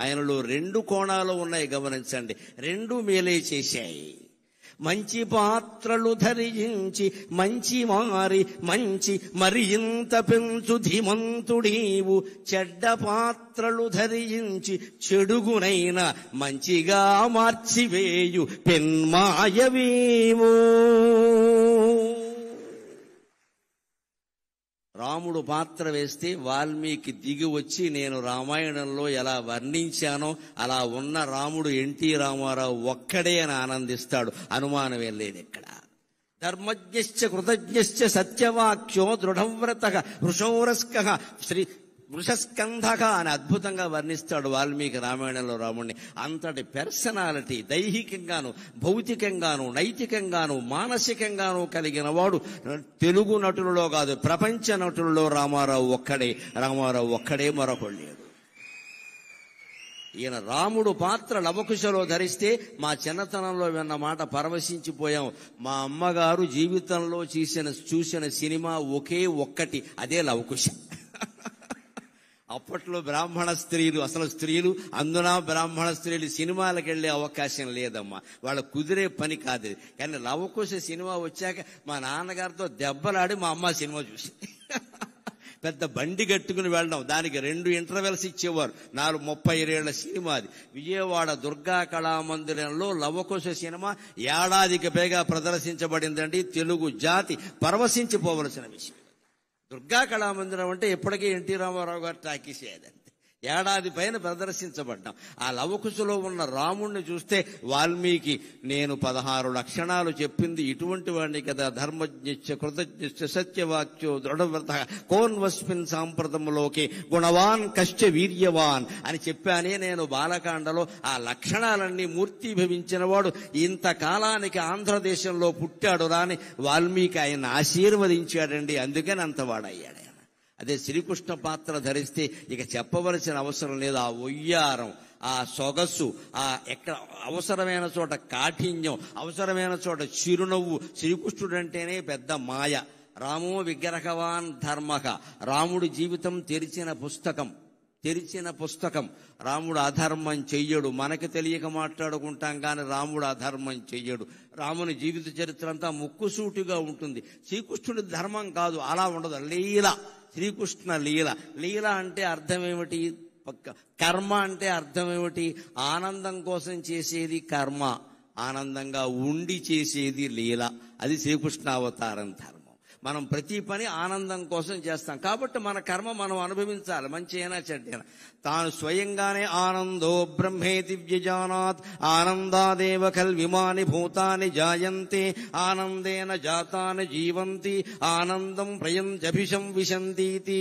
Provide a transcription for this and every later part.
ఆయనలో రెండు కోణాలు ఉన్నాయి, గమనించండి. రెండు మేలే చేశాయి. మంచి పాత్రలు ధరించి మంచి మారి మంచి మరి ఇంత పెంచు ధీమంతుడీవు, చెడ్డ పాత్రలు ధరించి చెడుగునైన మంచిగా మార్చివేయు పెన్మాయవేవో. రాముడు పాత్ర వేస్తే వాల్మీకి దిగి వచ్చి నేను రామాయణంలో ఎలా వర్ణించానో అలా ఉన్న రాముడు ఎన్టీ రామారావు ఒక్కడే అని ఆనందిస్తాడు, అనుమానమే లేదు ఇక్కడ. ధర్మజ్ఞశ్చ కృతజ్ఞశ్చ సత్యవాక్యో దృఢవ్రతః వృషోరస్కః శ్రీ వృషస్కంధక అని అద్భుతంగా వర్ణిస్తాడు వాల్మీకి రామాయణంలో రాముడిని. అంతటి పర్సనాలిటీ దైహికంగాను భౌతికంగాను నైతికంగాను మానసికంగాను కలిగిన వాడు తెలుగు నటులలో కాదు, ప్రపంచ నటులలో రామారావు ఒక్కడే, మరొకడు లేడు. ఈయన రాముడు పాత్ర లవకుశలో ధరిస్తే మా చిన్నతనంలో విన్న మాట పరవశించిపోయాం. మా అమ్మగారు జీవితంలో చూసిన సినిమా ఒకే ఒక్కటి, అదే లవకుశ. అప్పట్లో బ్రాహ్మణ స్త్రీలు, అసలు స్త్రీలు అందున బ్రాహ్మణ స్త్రీలు సినిమాలకు వెళ్లే అవకాశం లేదమ్మా, వాళ్ళ కుదిరే పని కాదు. కానీ లవకుశ సినిమా వచ్చాక మా నాన్నగారితో దెబ్బలాడి మా అమ్మ సినిమా చూసి పెద్ద బండి కట్టుకుని వెళ్ళడం, దానికి 2 ఇంటర్వెల్స్ ఇచ్చేవారు. 32 సినిమా అది. విజయవాడ దుర్గా కళామందిరంలో లవకుశ సినిమా ఏడాదికి పైగా ప్రదర్శించబడిందండి. తెలుగు జాతి పరవశించిపోవలసిన విషయం. దుర్గా కళామందిరం అంటే ఎప్పటికీ ఎన్టీ రామారావు గారు టాకీసేదంతే. ఏడాది పైన ప్రదర్శించబడ్డాం. ఆ లవకుశలో ఉన్న రాముణ్ణి చూస్తే వాల్మీకి నేను 16 లక్షణాలు చెప్పింది ఇటువంటి వాడిని కదా. ధర్మజ్ఞశ్చ కృతజ్ఞశ్చ సత్యవాక్యో దృఢవ్రతః కోన్వస్మిన్ సాంప్రతంలోకి గుణవాన్ కశ్చ వీర్యవాన్ అని చెప్పానే నేను బాలకాండలో. ఆ లక్షణాలన్నీ మూర్తిభవించిన వాడు ఇంతకాలానికి ఆంధ్రదేశంలో పుట్టాడు రాని వాల్మీకి ఆయన ఆశీర్వదించాడండి. అందుకని అంతవాడయ్యాడు. అదే శ్రీకృష్ణ పాత్ర ధరిస్తే ఇక చెప్పవలసిన అవసరం లేదు. ఆ ఒయ్యారం, ఆ సొగసు, ఆ ఎక్కడ అవసరమైన చోట కాఠిన్యం, అవసరమైన చోట చిరునవ్వు. శ్రీకృష్ణుడు అంటేనే పెద్ద మాయ. రామో విగ్రహవాన్ ధర్మక, రాముడి జీవితం తెరిచిన పుస్తకం. రాముడు అధర్మం చెయ్యడు. మనకి తెలియక మాట్లాడుకుంటాం కానీ రాముడు అధర్మం చెయ్యడు. రాముని జీవిత చరిత్ర అంతా ముక్కుసూటిగా ఉంటుంది. శ్రీకృష్ణుడి ధర్మం కాదు, అలా ఉండదు. లీల, శ్రీకృష్ణ లీల. లీల అంటే అర్థం ఏమిటి? కర్మ అంటే అర్థం ఏమిటి? ఆనందం కోసం చేసేది కర్మ, ఆనందంగా ఉండి చేసేది లీల. అది శ్రీకృష్ణ అవతారం ధర్మం. మనం ప్రతి పని ఆనందం కోసం చేస్తాం కాబట్టి మన కర్మ మనం అనుభవించాలి, మంచి అయినా చెడ్డైనా. తాను స్వయంగానే ఆనందో బ్రహ్మేతి వ్యజానాత్ ఆనందాదేవ కల్విమాని భూతాని జాయంతే ఆనందేన జాతాని జీవంతి ఆనందం ప్రయంత్యభిషం విశంతీతి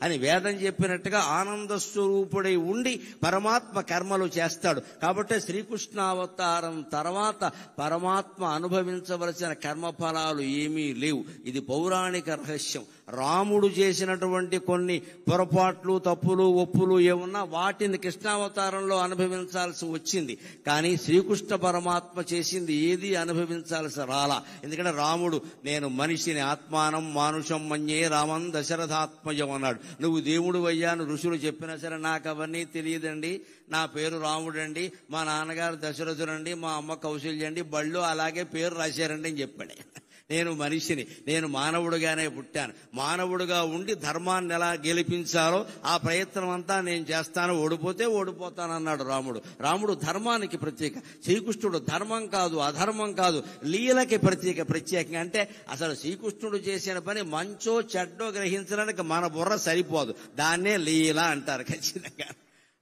అని వేదం చెప్పినట్టుగా ఆనంద స్వరూపుడై ఉండి పరమాత్మ కర్మలు చేస్తాడు. కాబట్టి శ్రీకృష్ణావతారం తర్వాత పరమాత్మ అనుభవించవలసిన కర్మఫలాలు ఏమీ లేవు. ఇది పౌరాణిక రహస్యం. రాముడు చేసినటువంటి కొన్ని పొరపాట్లు, తప్పులు, ఒప్పులు ఏమున్నా వాటిని కృష్ణావతారంలో అనుభవించాల్సి వచ్చింది. కానీ శ్రీకృష్ణ పరమాత్మ చేసింది ఏది అనుభవించాల్సి రాలా. ఎందుకంటే రాముడు నేను మనిషిని ఆత్మానం మానుషం మన్యే రామం దశరథాత్మజం అన్నాడు. నువ్వు దేవుడు అయ్యాను ఋషులు చెప్పినా సరే నాకు అవన్నీ తెలియదండి. నా పేరు రాముడండి, మా నాన్నగారు దశరథుడండి, మా అమ్మ కౌశల్యండి, బళ్ళు అలాగే పేరు రాశారండి అని చెప్పాడు. నేను మనిషిని, నేను మానవుడిగానే పుట్టాను. మానవుడిగా ఉండి ధర్మాన్ని ఎలా గెలిపించాలో ఆ ప్రయత్నం అంతా నేను చేస్తాను. ఓడిపోతే ఓడిపోతానన్నాడు రాముడు. రాముడు ధర్మానికి ప్రత్యేక. శ్రీకృష్ణుడు ధర్మం కాదు, అధర్మం కాదు, లీలకి ప్రత్యేకంగా. అంటే అసలు శ్రీకృష్ణుడు చేసిన పని మంచో చెడ్డో గ్రహించడానికి మన బుర్ర సరిపోదు. దాన్నే లీల అంటారు ఖచ్చితంగా.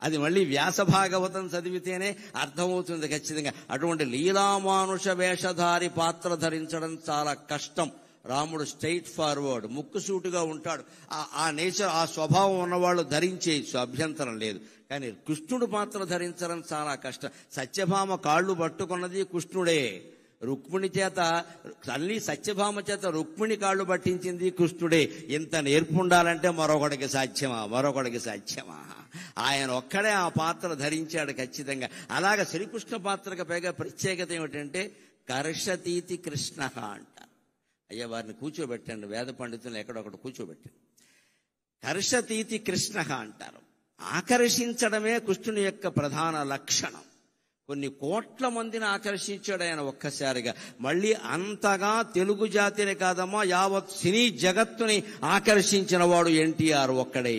అది మళ్ళీ వ్యాస భాగవతం చదివితేనే అర్థమవుతుంది ఖచ్చితంగా. అటువంటి లీలామానుష వేషధారి పాత్ర ధరించడం చాలా కష్టం. రాముడు స్ట్రైట్ ఫార్వర్డ్, ముక్కుసూటిగా ఉంటాడు. ఆ నేచర్, ఆ స్వభావం ఉన్నవాళ్ళు ధరించేయచ్చు, అభ్యంతరం లేదు. కానీ కృష్ణుడు పాత్ర ధరించడం చాలా కష్టం. సత్యభామ కాళ్ళు పట్టుకున్నది కృష్ణుడే. రుక్మిణి చేత, తల్లి సత్యభామ చేత రుక్మిణి కాళ్ళు పట్టించింది కృష్ణుడే. ఇంత నేర్పు ఉండాలంటే మరొకడికి సాధ్యమా? ఆయన ఒక్కడే ఆ పాత్ర ధరించాడు ఖచ్చితంగా. అలాగే శ్రీకృష్ణ పాత్రకు పైగా ప్రత్యేకత ఏమిటంటే కర్షతీతి కృష్ణ అంటారు. అయ్యా వారిని కూర్చోబెట్టండి, వేద పండితులు ఎక్కడొకటి కూర్చోబెట్టండి. కర్షతీతి కృష్ణ అంటారు. ఆకర్షించడమే కృష్ణుని యొక్క ప్రధాన లక్షణం. కొన్ని కోట్ల మందిని ఆకర్షించాడు ఆయన ఒక్కసారిగా. మళ్ళీ అంతగా తెలుగు జాతిని కాదమ్మా, యావత్ సినీ జగత్తుని ఆకర్షించిన వాడు ఎన్టీఆర్ ఒక్కడే.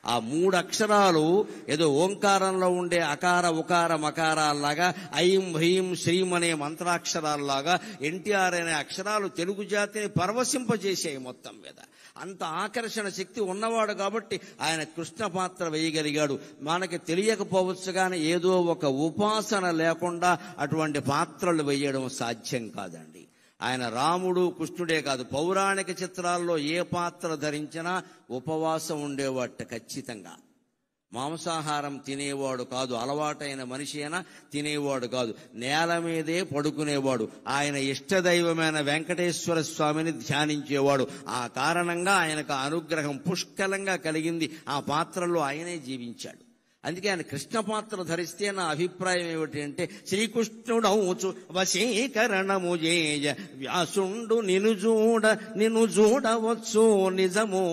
ఆ 3 అక్షరాలు ఏదో ఓంకారంలో ఉండే అకార ఉకార మకారాల్లాగా, ఐం హ్రీం శ్రీం అనే మంత్రాక్షరాల్లాగా ఎన్టీఆర్ అనే అక్షరాలు తెలుగు జాతిని పరవశింపజేసాయి మొత్తం మీద. అంత ఆకర్షణ శక్తి ఉన్నవాడు కాబట్టి ఆయన కృష్ణ పాత్ర వేయగలిగాడు. మనకి తెలియకపోవచ్చు కానీ ఏదో ఒక ఉపాసన లేకుండా అటువంటి పాత్రలు వేయడం సాధ్యం కాదండి. ఆయన రాముడు కృష్ణుడే కాదు, పౌరాణిక చిత్రాల్లో ఏ పాత్ర ధరించినా ఉపవాసం ఉండేవాట ఖచ్చితంగా. మాంసాహారం తినేవాడు కాదు, అలవాటైన మనిషి అయినా తినేవాడు కాదు, నేల మీదే పడుకునేవాడు. ఆయన ఇష్టదైవమైన వెంకటేశ్వర స్వామిని ధ్యానించేవాడు. ఆ కారణంగా ఆయనకు అనుగ్రహం పుష్కలంగా కలిగింది. ఆ పాత్రలో ఆయనే జీవించాడు. అందుకే ఆయన కృష్ణ పాత్ర ధరిస్తే నా అభిప్రాయం ఏమిటి అంటే, శ్రీకృష్ణుడౌచు వశీకరణము చేయ వ్యాసుండు నిన్ను చూడవచ్చు నిజము.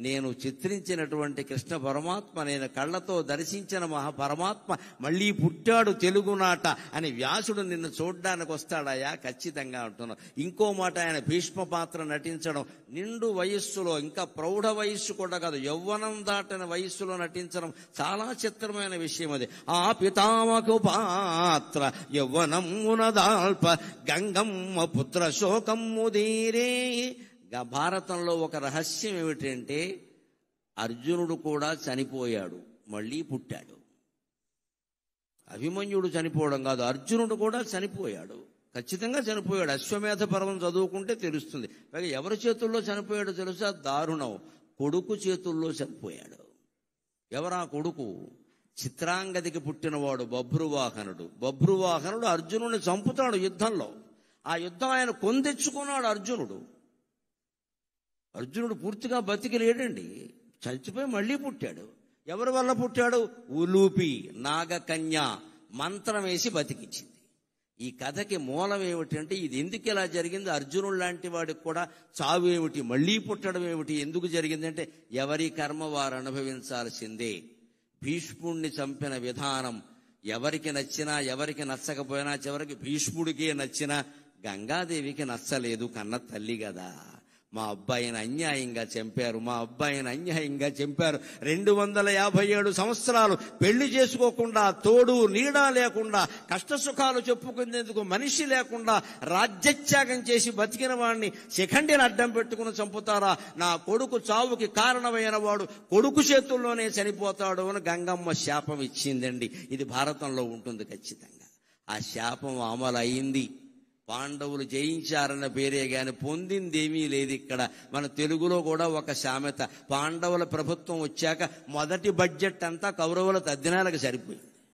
నేను చిత్రించినటువంటి కృష్ణ పరమాత్మ, నేను కళ్ళతో దర్శించిన మహాపరమాత్మ మళ్ళీ పుట్టాడు తెలుగునాట అని వ్యాసుడు నిన్ను చూడ్డానికి వస్తాడయా ఖచ్చితంగా అంటున్నాను. ఇంకో మాట, ఆయన భీష్మ పాత్ర నటించడం నిండు వయస్సులో, ఇంకా ప్రౌఢ వయస్సు కూడా కాదు, యవ్వనం దాటిన వయస్సులో నటించడం చాలా చిత్రమైన విషయం అది. ఆ పితామకు పాత్ర యవ్వనమునదాల్ప గంగమ్మ పుత్ర శోకమ్ముదీరే. భారతంలో ఒక రహస్యం ఏమిటంటే, అర్జునుడు కూడా చనిపోయాడు, మళ్ళీ పుట్టాడు. అభిమన్యుడు చనిపోవడం కాదు, అర్జునుడు కూడా చనిపోయాడు, ఖచ్చితంగా చనిపోయాడు. అశ్వమేధ పర్వం చదువుకుంటే తెలుస్తుంది. పైగా ఎవరి చేతుల్లో చనిపోయాడో తెలుసా? దారుణం, కొడుకు చేతుల్లో చనిపోయాడు. ఎవరా కొడుకు? చిత్రాంగదికి పుట్టినవాడు బభ్రువాహనుడు అర్జునుడిని చంపుతాడు యుద్ధంలో. ఆ యుద్ధం ఆయన కొందెచ్చుకున్నాడు అర్జునుడు పూర్తిగా బతికి లేడండి, చచ్చిపోయి మళ్ళీ పుట్టాడు. ఎవరి వల్ల పుట్టాడు? ఉలూపి నాగకన్య మంత్రం వేసి బతికించింది. ఈ కథకి మూలం ఏమిటంటే, ఇది ఎందుకు ఇలా జరిగింది, అర్జునుడు లాంటి వాడికి కూడా చావు ఏమిటి, మళ్ళీ పుట్టడం ఏమిటి, ఎందుకు జరిగిందంటే ఎవరి కర్మ వారు అనుభవించాల్సిందే. భీష్ముడిని చంపిన విధానం ఎవరికి నచ్చినా ఎవరికి నచ్చకపోయినా, చివరికి భీష్ముడికే నచ్చినా గంగాదేవికి నచ్చలేదు, కన్న తల్లి కదా. మా అబ్బాయిని అన్యాయంగా చంపారు 257 సంవత్సరాలు పెళ్లి చేసుకోకుండా, తోడు నీడ లేకుండా, కష్టసుఖాలు చెప్పుకునేందుకు మనిషి లేకుండా రాజ్యత్యాగం చేసి బతికిన వాడిని శిఖండిని అడ్డం పెట్టుకుని చంపుతారా? నా కొడుకు చావుకి కారణమైన వాడు కొడుకు చేతుల్లోనే చనిపోతాడు అని గంగమ్మ శాపం ఇచ్చిందండి. ఇది భారతంలో ఉంటుంది ఖచ్చితంగా. ఆ శాపం అమలు అయింది. పాండవులు జయించారన్న పేరే గాని పొందిందేమీ లేదు. ఇక్కడ మన తెలుగులో కూడా ఒక సామెత, పాండవుల ప్రభుత్వం వచ్చాక మొదటి బడ్జెట్ అంతా కౌరవుల తద్దినాలకు సరిపోయింది.